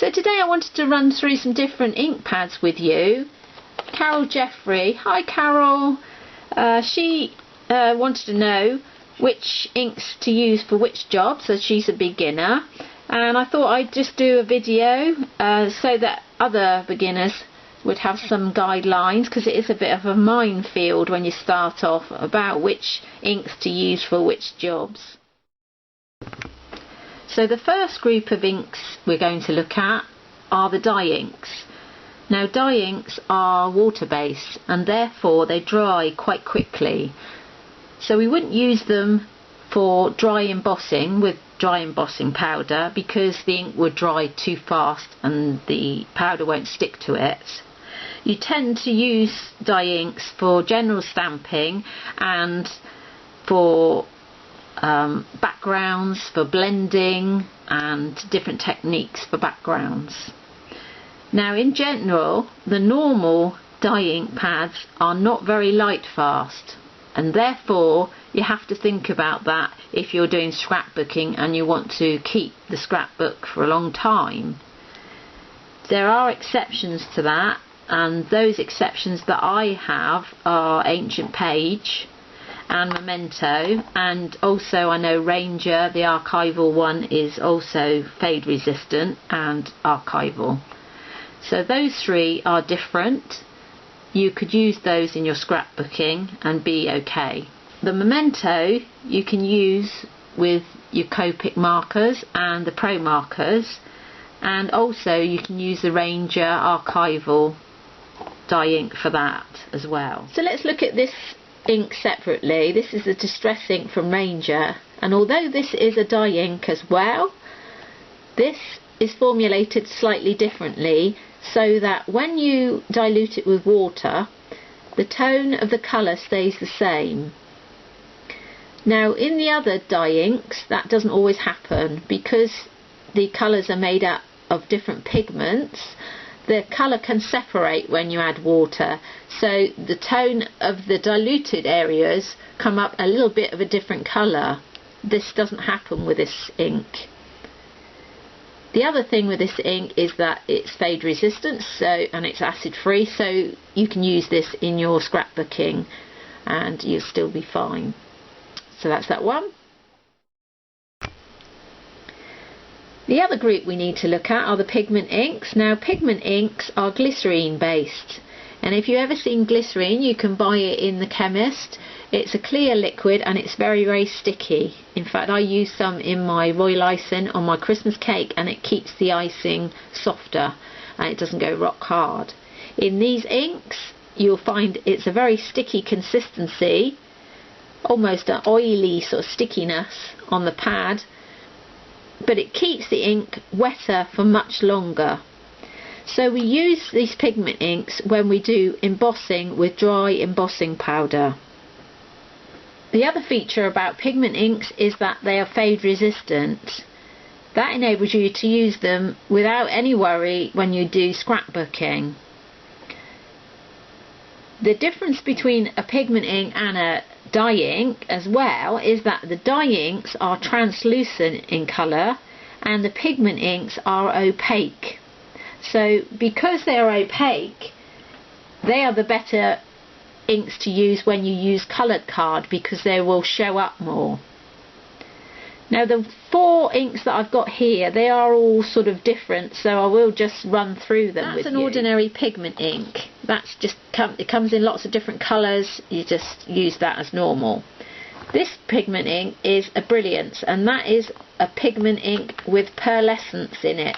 So today I wanted to run through some different ink pads with you. Carol Jeffrey, hi Carol, she wanted to know which inks to use for which job, so she's a beginner, and I thought I'd just do a video so that other beginners would have some guidelines, because it is a bit of a minefield when you start off about which inks to use for which jobs. So the first group of inks we're going to look at are the dye inks. Now dye inks are water based and therefore they dry quite quickly. So we wouldn't use them for dry embossing with dry embossing powder, because the ink would dry too fast and the powder won't stick to it. You tend to use dye inks for general stamping and for backgrounds, for blending and different techniques for backgrounds. Now in general, the normal dye ink pads are not very light fast, and therefore you have to think about that if you're doing scrapbooking and you want to keep the scrapbook for a long time. There are exceptions to that, and those exceptions that I have are Ancient Page and Memento, and also I know Ranger, the archival one, is also fade resistant and archival. So those three are different. You could use those in your scrapbooking and be okay. The Memento you can use with your Copic markers and the Pro markers, and also you can use the Ranger archival dye ink for that as well. So let's look at this ink separately. This is the Distress ink from Ranger, and although this is a dye ink as well, this is formulated slightly differently, so that when you dilute it with water, the tone of the colour stays the same. Now in the other dye inks that doesn't always happen, because the colours are made up of different pigments. The colour can separate when you add water, so the tone of the diluted areas come up a little bit of a different colour. This doesn't happen with this ink. The other thing with this ink is that it's fade resistant, and it's acid free, so you can use this in your scrapbooking and you'll still be fine. So that's that one. The other group we need to look at are the pigment inks. Now pigment inks are glycerine based, and if you've ever seen glycerine you can buy it in the chemist. It's a clear liquid and it's very, very sticky. In fact, I use some in my royal icing on my Christmas cake, and it keeps the icing softer and it doesn't go rock hard. In these inks you'll find it's a very sticky consistency, almost an oily sort of stickiness on the pad, but it keeps the ink wetter for much longer. So we use these pigment inks when we do embossing with dry embossing powder. The other feature about pigment inks is that they are fade resistant. That enables you to use them without any worry when you do scrapbooking. The difference between a pigment ink and a dye ink as well is that the dye inks are translucent in colour and the pigment inks are opaque. So because they are opaque, they are the better inks to use when you use coloured card, because they will show up more. Now the four inks that I've got here, they are all sort of different, so I will just run through them with you. That's an ordinary pigment ink. That's just it comes in lots of different colours. You just use that as normal. This pigment ink is a Brilliance, and that is a pigment ink with pearlescence in it.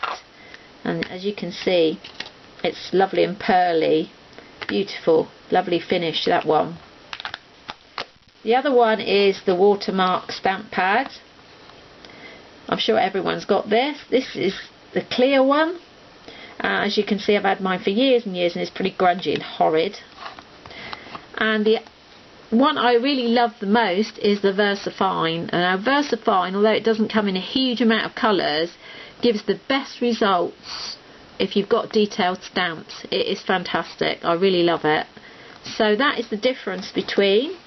And as you can see, it's lovely and pearly, beautiful, lovely finish, that one. The other one is the Watermark stamp pad. I'm sure everyone's got this. This is the clear one. As you can see, I've had mine for years and years and it's pretty grungy and horrid. And the one I really love the most is the VersaFine. And now VersaFine, although it doesn't come in a huge amount of colours, gives the best results if you've got detailed stamps. It is fantastic. I really love it. So that is the difference between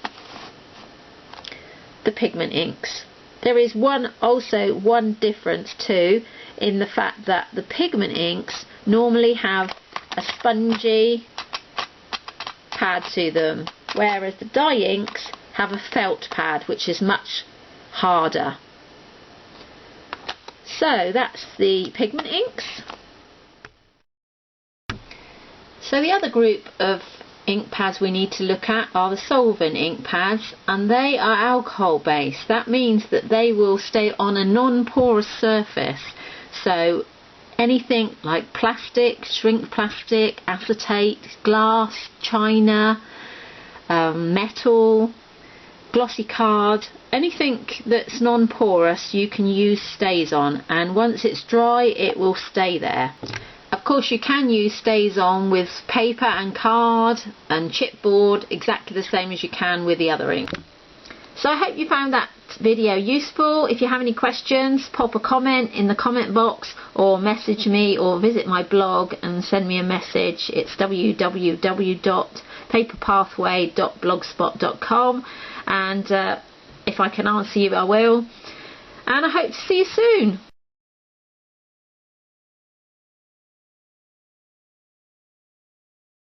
the pigment inks. There is one difference too, in the fact that the pigment inks normally have a spongy pad to them, whereas the dye inks have a felt pad which is much harder. So that's the pigment inks. So the other group of ink pads we need to look at are the solvent ink pads, and they are alcohol based. That means that they will stay on a non-porous surface, so anything like plastic, shrink plastic, acetate, glass, china, metal, glossy card, anything that's non-porous you can use stays on, and once it's dry it will stay there. Of course you can use stays on with paper and card and chipboard exactly the same as you can with the other ink. So I hope you found that video useful. If you have any questions, pop a comment in the comment box or message me or visit my blog and send me a message. It's www.paperpathway.blogspot.com, and if I can answer you I will. And I hope to see you soon.